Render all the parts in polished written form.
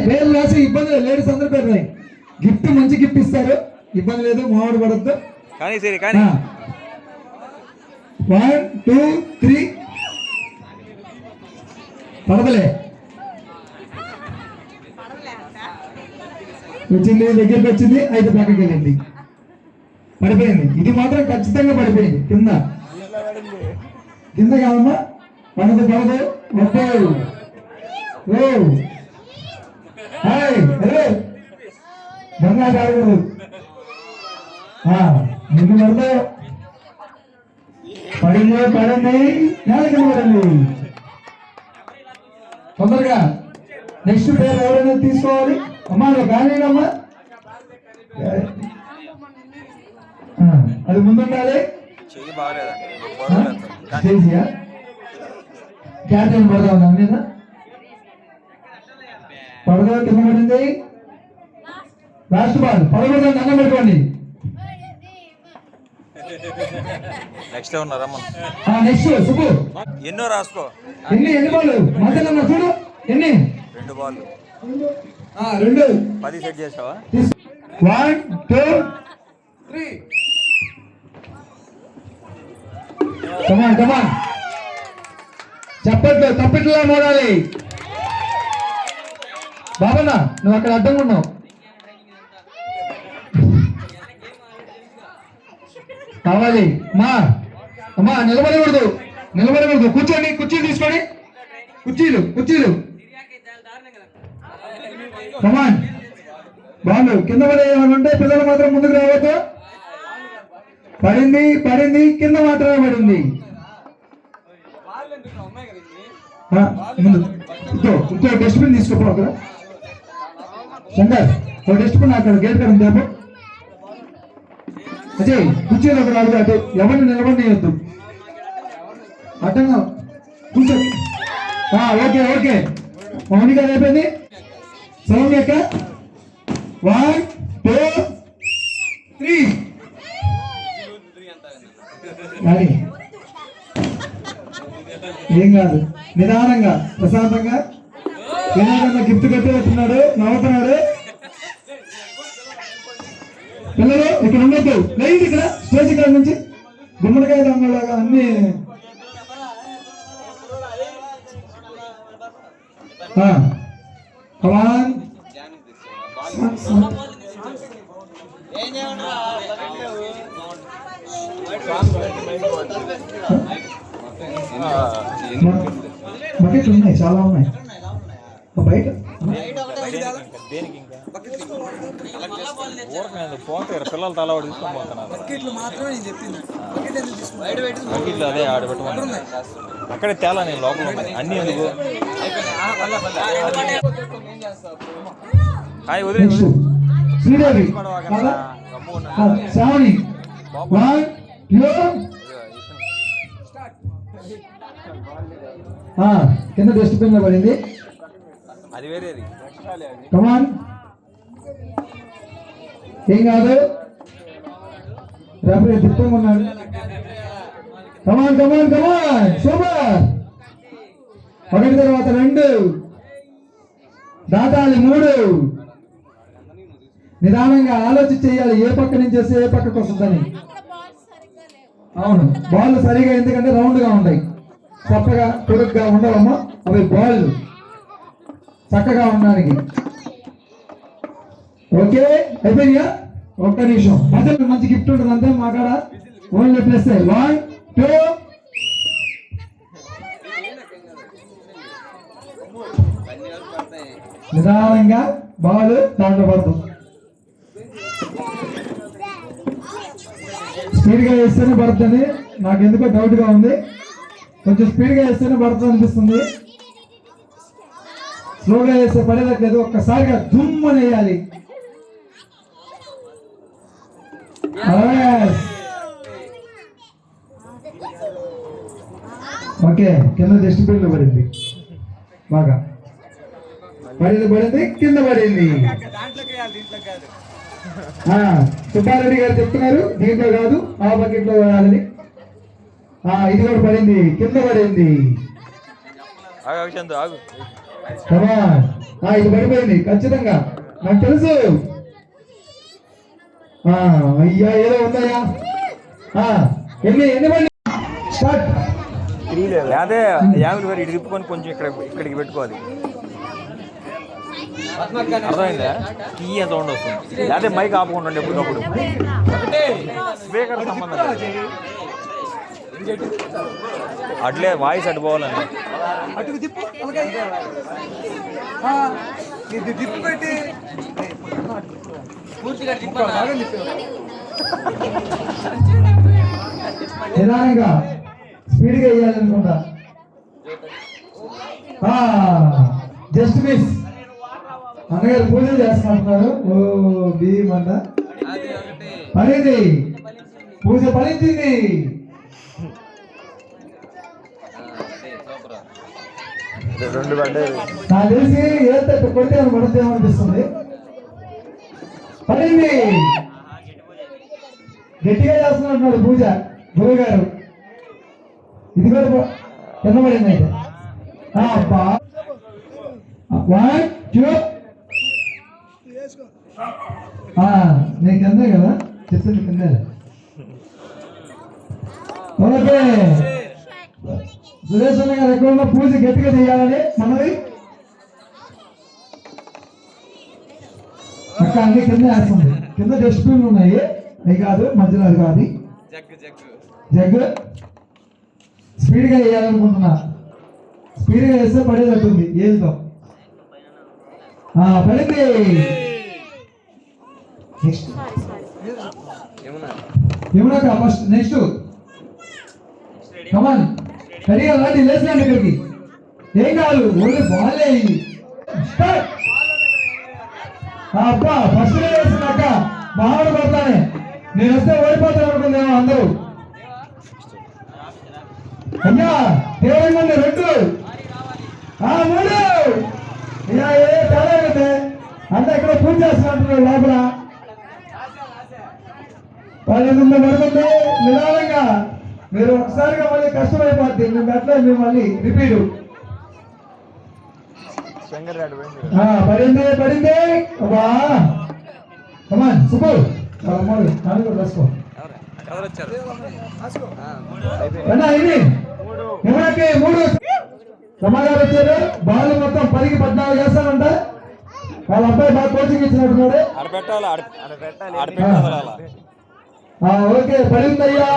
పేర్లు రాసి ఇబ్బంది లేదు, లేడీస్ అందరి పేరు రాయి. గిఫ్ట్ మంచి గిఫ్ట్ ఇస్తారు, ఇబ్బంది లేదు, మామిడి పడద్దు. కానీ సరే కానీ 1 2 3 పడదలే వచ్చింది, దగ్గరికి వచ్చింది, అయితే పక్కకి వెళ్ళింది, పడిపోయింది. ఇది మాత్రం ఖచ్చితంగా పడిపోయింది కింద. కింద కాదమ్మా, పడదు పడదు. బంగా కాకూడదు, ముందు పడదు. పడింది పడింది, నేల కింద పడింది. తొందరగా నెక్స్ట్ పేరు ఎవరైనా తీసుకోవాలి. అమ్మా కానీ అమ్మా, అది ముందుండాలి. క్యాటన్ పడదా ఉందా మీద, పడదా కింద పడింది. లాస్ట్ బాల్ పడకూడదు, అన్నం పెట్టుకోండి. నెక్స్ట్ ఉన్నారా నెక్స్ట్ సుబ్బు ఎన్నో రాసుకో. ఎన్ని బాల్ మధ్యలో చూడు, ఎన్ని 2 బాల్ 2 10 సెట్ చేసావా? 1 2 3 కమాన్ కమాన్, చప్పట్లు తప్పిట్లా మోడాలి. బాబన్నా నువ్వు అక్కడ అడ్డంగా ఉన్నావు. కావాలి మా అమ్మా, నిలబడకూడదు నిలబడకూడదు, కూర్చోండి. కుర్చీలు తీసుకోండి, కుర్చీలు కుర్చీలు. కమాన్ బాగుండు. కింద పడే ఏమైనా ఉంటే పిల్లలు మాత్రం ముందుకు రావద్దు. పడింది పడింది, కింద మాత్రమే పడింది. ముందు ఇంకో డస్ట్బిన్ తీసుకోపో అక్కడ. శంకర్ ఒక డస్ట్బిన్ అక్కడ గేట్ కాడ ఉంది. అజయ్ కూర్చొని ఒక నాలుగు అటు ఎవరిని నిలబడియొద్దు, అడ్డంగా కూర్చో. ఓకే ఓకే, మౌనిక అయిపోయింది. సౌమ్యక్క 1 2 3 ఏం కాదు, నిదానంగా ప్రశాంతంగా. వినాయకన్న గిఫ్ట్ కట్టేస్తున్నాడు, నవ్వుతున్నాడు. పిల్లలు ఇక్కడ ఉండొద్దు, లేదు ఇక్కడ స్టేజ్ కాడ నుంచి గుమ్మడికాయ దొంగలాగా అన్ని. కమాన్ బకెట్లు ఉన్నాయి, చాలా ఉన్నాయి బయట. పిల్లలు తల తీసుకొని పోతున్నారు. అదే ఆడబెట్టమని అక్కడే తేలా, నేను లోపల అన్ని ఎందుకు. శ్రీదేవి శ్రావణి 1 2 కింద డస్ట్బిన్ లో పడింది. అది వేరేది. కమాన్ ఏం కాదు, రేపు దిప్పంగా ఉన్నాడు. కమాన్ కమాన్ కమాన్, సూపర్. 1 తర్వాత 2 దాటాలి, 3. నిదానంగా ఆలోచించి చేయాలి, ఏ పక్క నుంచి చేస్తే ఏ పక్కకు వస్తుందని. అవును, బాల్ సరిగా, ఎందుకంటే రౌండ్ గా ఉంటాయి, చప్పగా పొడుగ్గా ఉండవమ్మా. అవి బాల్ చక్కగా ఉండడానికి. ఓకే అయిపోయినా, ఒక్క నిమిషం. మధ్యలో మంచి గిఫ్ట్ ఉంటుంది అంతే, మా కాడ ఓన్లీ ప్లస్. 1 2 నిదానంగా బాల్ దాంట్లో పడుతుంది. స్పీడ్ గా వేస్తేనే పడుతుంది, నాకు ఎందుకో డౌట్ గా ఉంది. కొంచెం స్పీడ్ గా వేస్తేనే పడుతుంది అనిపిస్తుంది, స్లోగా వేస్తే పడేదట్లేదు. ఒక్కసారిగా దుమ్ అని వేయాలి. ఓకే, కింద డస్ట్బిన్ లో పడింది, బాగా పడింది కింద పడింది. సుబ్బారెడ్డి గారు చెప్తున్నారు దీంట్లో కాదు ఆ బకెట్ లో వేయాలని. ఇది కూడా పడింది, కింద పడింది. Come on. ఇది పడిపోయింది ఖచ్చితంగా నాకు తెలుసు. అయ్యా ఏదో ఉందయ్యా. ఎన్ని బండి స్టార్ట్. అదే యామిల్ గారు ఇటు తిప్పుకొని కొంచెం ఇక్కడికి పెట్టుకోవాలి. అర్థమైందా? కీ సౌండ్ వస్తుంది. అదే మైక్ ఆపకుండా ఎప్పటికప్పుడు స్పీకర్ సంబంధం అట్లే వాయిస్ అటు పోవాలండి. నిదానంగా స్పీడ్గా వేయాలనుకుంటా. Just miss. అన్నగారు పూజలు చేస్తున్నారు. ఓ భీమంట పడింది, పూజ ఫలించింది. నాకు తెలిసి ఏ తట్టు కొడితే పడుతుందేమో అనిపిస్తుంది. పడింది. గట్టిగా చేస్తున్నట్టున్నాడు పూజ గురువు గారు. ఇది కూడా కింద పడింది అయితే. నీకు అందే కదా చెప్తుంది కింద. ఓకే సురేష్ అన్న గారు ఎక్కడ పూజ గట్టిగా చేయాలని మనది. అక్క అన్ని కింద వేస్తుంది. కింద డస్ట్బిన్లు ఉన్నాయి. అవి కాదు మధ్యలో అది కాదు జగ్గు. స్పీడ్గా వేయాలనుకుంటున్నా. స్పీడ్గా వేస్తే పడేటట్టుంది ఏదో. పడింది. నెక్స్ట్ యమునక్క ఫస్ట్. నెక్స్ట్ కమాన్ రెడీగా రండి. లేచినండి ఇక్కడికి. ఏం కాదు ఓన్లీ బాల్ అయ్యింది. అబ్బా ఫస్ట్ వేసినాక బాగా పడతానే. నేను వస్తే ఓడిపోతాను అనుకుందేమో అందరూ. అయ్యా తీవ్రంగా ఉంది. 2 3 ఏ తేడా కదా. అంతా ఇక్కడ పూజ చేస్తున్నట్టున్నారు లోపల. 12 పడుతుంది. నిదానంగా మీరు ఒకసారిగా మళ్ళీ కష్టమైపోద్ది. మేము ఎట్లా మేము మళ్ళీ రిపీట్. పడింది పడింది. కమాన్ సుబ్బు నాలుగు రాసుకో. ఇది 3 సమాగారు వచ్చారు. బాల్ మొత్తం 10కి 14 చేస్తానంట. వాళ్ళ అబ్బాయి బాగా కోచింగ్ ఇచ్చినట్టున్నాడు. ఓకే పడిందయ్యా.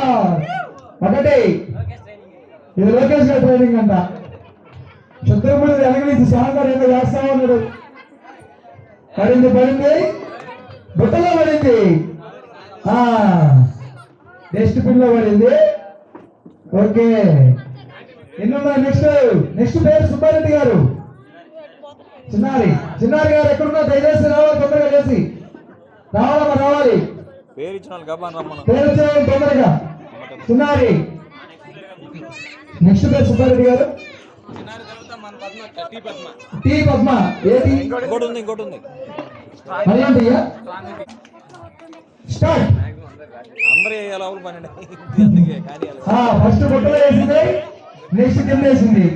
1. ఇది లోకేష్ గారు ట్రైనింగ్ అంట. శత్రువుడు వెనక నుంచి సాంగారు ఏదో చేస్తా ఉన్నాడు. పడింది బుట్టలో పడింది. డస్ట్బిన్ లో పడింది. ఓకే ఎన్నున్నా. నెక్స్ట్ పేరు సుబ్బారెడ్డి గారు. చిన్నారి గారు ఎక్కడున్నా దయచేసి రావాలి. తొందరగా చేసి రావాలి. పేరు ఇచ్చిన తొందరగా చిన్నారి. నెక్స్ట్ పేరు సుబ్బారెడ్డి గారు. టీ పద్మ. ఇంకోటి ఉంది. స్టార్ట్. అందరూ వేయాలి పని. అందుకే కానీ ఫస్ట్ బుట్టలో వేసింది. నెక్స్ట్ కింద వేసింది.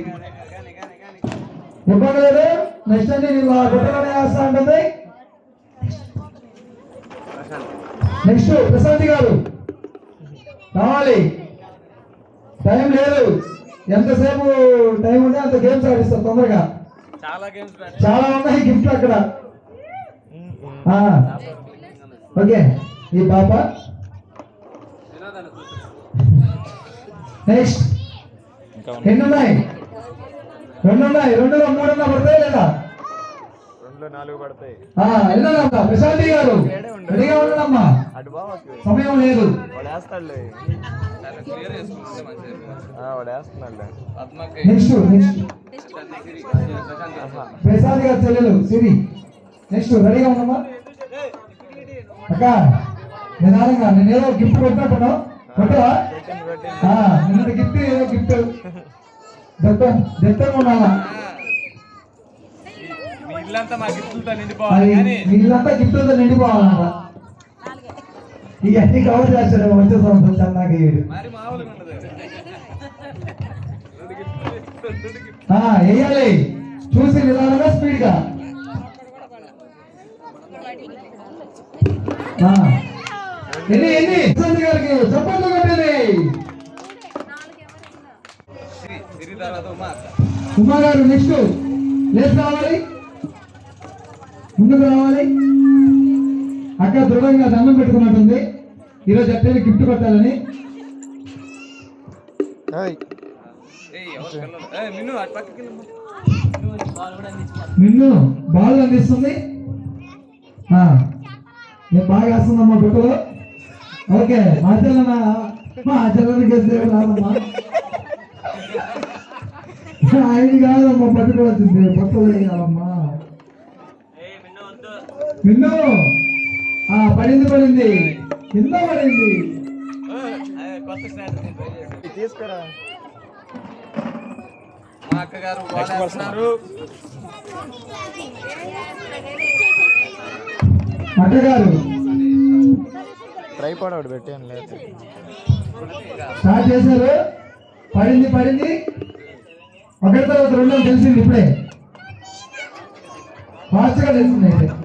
ఇబ్బంది లేదు. నెక్స్ట్ అంటే నేను బుట్టలోనే వేస్తా ఉంటుంది. నెక్స్ట్ ప్రశాంత్ గారు కావాలి. టైం లేదు. ఎంతసేపు టైం ఉంటే అంత గేమ్స్ ఆడిస్తారు తొందరగా. చాలా ఉన్నాయి గిఫ్ట్లు అక్కడ. ఓకే ఈ పాప. నెక్స్ట్ ఎన్నున్నాయి? 2 3 పడతాయి లేదా? 4 పడతాయి. వెళ్ళాలమ్మా ప్రశాంతి గారు రెడీగా ఉండమ్మా. సమయం లేదు. నెక్స్ట్ ప్రశాంతి గారు చెల్లెలు సిరి. నెక్స్ట్ రెడీగా ఉండమ్మా. అక్క నిదానంగా. నేను ఏదో గిఫ్ట్ కొట్టినట్టున్నావు. కొట్టవా? నిన్న గిఫ్ట్ ఏదో గిఫ్ట్ దత్తంగా ఉండాలా. ఇల్లంతా గిఫ్ట్లతో నిండిపోవాలన్నమాట. ఇవన్నీ కవర్ చేస్తాడు వచ్చే సంవత్సరం చెన్నాకి. వేయాలి. చూసి నిదానంగా స్పీడ్ గా. ఎన్ని ఎన్ని సంత్ గారికి చప్పట్లు కొట్టండి. ఉమా గారు నెక్స్ట్ లేచి రావాలి, ముందుకు రావాలి. అక్క దృఢంగా దండం పెట్టుకున్నట్టుంది, ఈరోజు అట్టేది గిఫ్ట్ కొట్టాలని. నిన్ను బాల్ అందిస్తుంది. నేను బాగా వేస్తుందమ్మా బుట్టలో. ఓకే మా చెల్లెలకి రాదమ్మా, ఆయన కాదమ్మా పట్టుకోవాల్సింది, బుట్టలు వేయాలమ్మా. నిన్ను పడింది పడింది కింద పడింది. తీసుకురా అక్కగారు అక్కగారు ట్రైపాడ్ ఒకటి పెట్టాను లేదు. స్టార్ట్ చేశారు. పడింది పడింది, ఒకటి తర్వాత రెండో తెలిసింది ఇప్పుడే, ఫాస్ట్ గా తెలిసింది. అయితే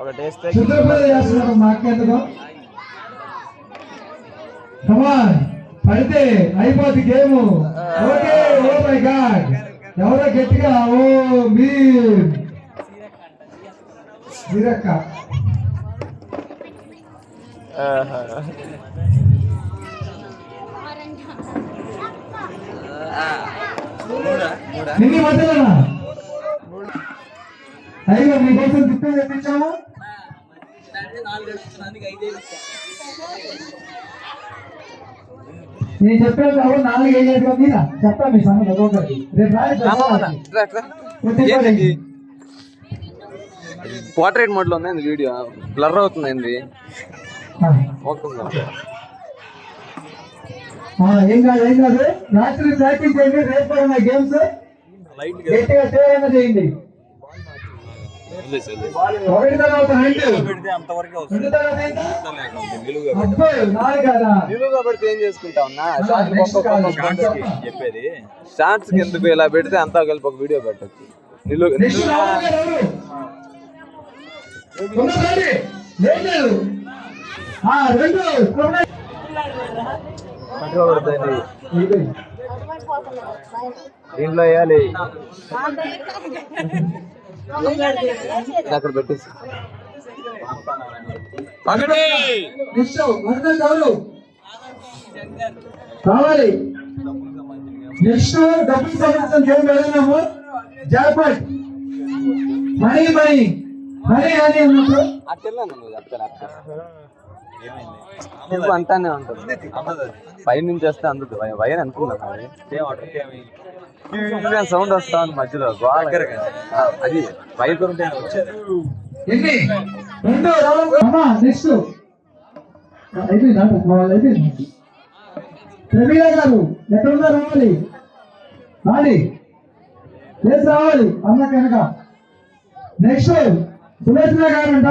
ఒకటి వేస్తే చిత్రపద చేస్తున్నారు మా అక్క. ఎందుకో కమాన్, పడితే అయిపోద్ది game. Okay, oh my god, ఎవరో గట్టిగా ఓ మీరక్క. నిన్ని మధ్యలోనా? అయ్యో మీకోసం తిప్పి తెప్పించాము. నేను చెప్పాను కాబట్టి 4-5 మీద చెప్తా మీ సంగతి ఒక్కొక్కటి. రేపు పోర్ట్రేట్ మోడ్ లో ఉంది వీడియో, బ్లర్ అవుతుంది. ఏం కాదు ఏం కాదు, రాత్రి ప్రాక్టీస్ చేయండి. రేపు కూడా గేమ్స్ గట్టిగా తీవ్రంగా చేయండి. ఒకటి తర్వాత నిలువుగా పెడితే ఏం చేసుకుంటావు చెప్పేది. షార్ట్స్ ఎందుకు ఇలా పెడితే అంతా కలిపి ఒక వీడియో పెట్టచ్చు. దీంట్లో వేయాలి, అక్కడ పెట్టేసి కావాలి. నెక్స్ట్ డబ్బులు సంబంధించిన గేమ్ వెళ్ళినాము. జాక్పాట్ మనీ మనీ మనీ అని అన్నప్పుడు నువ్వు అంటానే ఉంటుంది. పై నుంచి వస్తే అందుకు వైర్ అనుకున్నాను, సౌండ్ వస్తా ఉంది మధ్యలో. అది వైర్ ఎన్ని రెండు నెక్స్ట్ అయిపోయింది. ప్రవీణ గారు ఎక్కడున్నా రావాలి, రాడి లేచి రావాలి అన్న కనుక. నెక్స్ట్ సులోచన గారు అంట,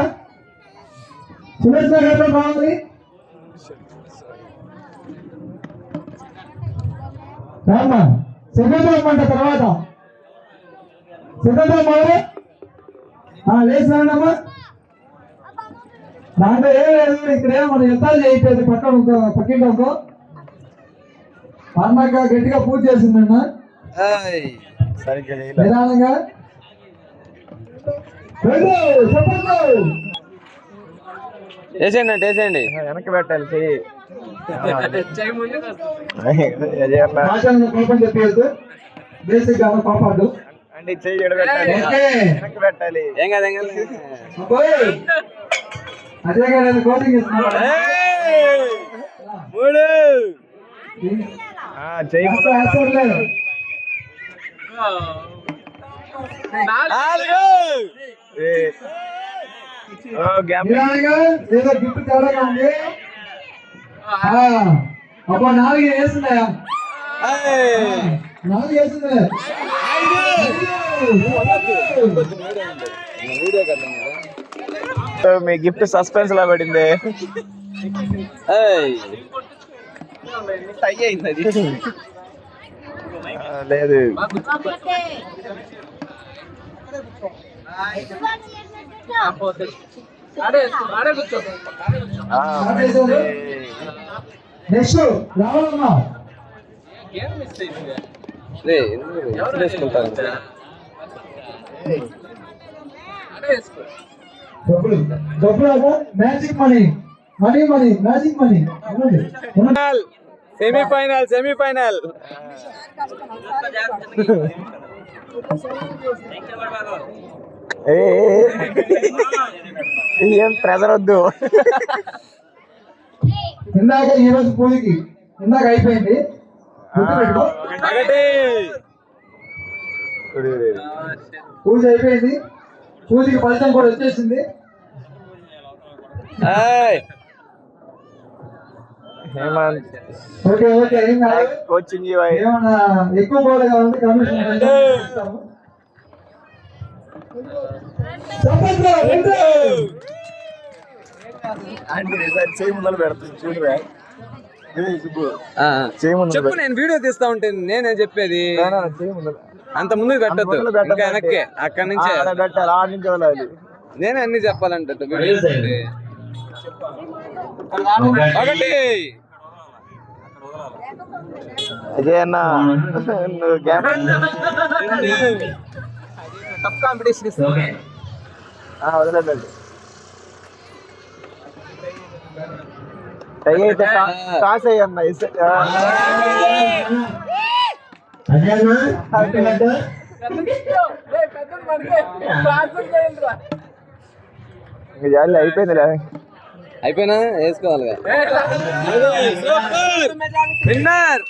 సులోచన గారు రావాలి. రామ్మా సిద్ధంగా అంట. తర్వాత సిద్ధంగా మారు లేచి రాండమ్మా. దాంట్లో ఏం లేదు, ఇక్కడే మనం యుద్ధాలు చేయట్లేదు. పక్కింటో అన్నాక గట్టిగా పూజ చేసిందన్న నిదానంగా. వేసేయండి అంటే వేసేయండి, వెనక్కి పెట్టాలి చెయ్యి. కోపం చెప్పేది బేసిక్ గా కోపాడు అంటే చెయ్యి ఎడబెట్టాలి, వెనక్కి పెట్టాలి. ఏం కాదు ఏం కాదు. అదే కదా కోచింగ్ ఇస్తున్నాను. చెయ్యి ఏదో గిఫ్ట్ తేడాగా ఉంది. అబ్బా 4 వేస్తున్నాయా? 4 వేస్తున్నాయా? మీ గిఫ్ట్ సస్పెన్స్ లా పడింది. లేదు నెక్స్ట్ రావాలమ్మా. వేసుకుంటారు డబ్బులు magic money magic money. Semi-final ఏం ప్రెజర్ వద్దు. ఇందాక ఈ రోజు పూజకి ఇందాక అయిపోయింది. గుర్తుపెట్టుకో. పూజ అయిపోయింది. పూజకి ఫలితం కూడా వచ్చేసింది. హేమంత్ ఓకే ఏం కాదు. కోచింగ్ ఏమన్నా ఎక్కువ బోర్డు కావాలంటే కమిషన్ ఇస్తాము. చేయి ముందర పెడుతుంది చూడరా. చెప్పు, నేను వీడియో తీస్తా ఉంటే నేనే చెప్పేది. అంత ముందుకు పెట్టద్దు, ఇంకా వెనక్కి అక్కడి నుంచే పెట్టాలి. ఆడ నుంచి వదలాలి. నేనే అన్ని చెప్పాలంటే వీడియో ఒకటి అజయ్ అన్న నువ్వు టఫ్ కాంపిటీషన్ వదలండి. టాస్ అయ్యన్న ఇంకా జాలి అయిపోయిందిలే. అయిపోయినా వేసుకోవాలి. విన్నర్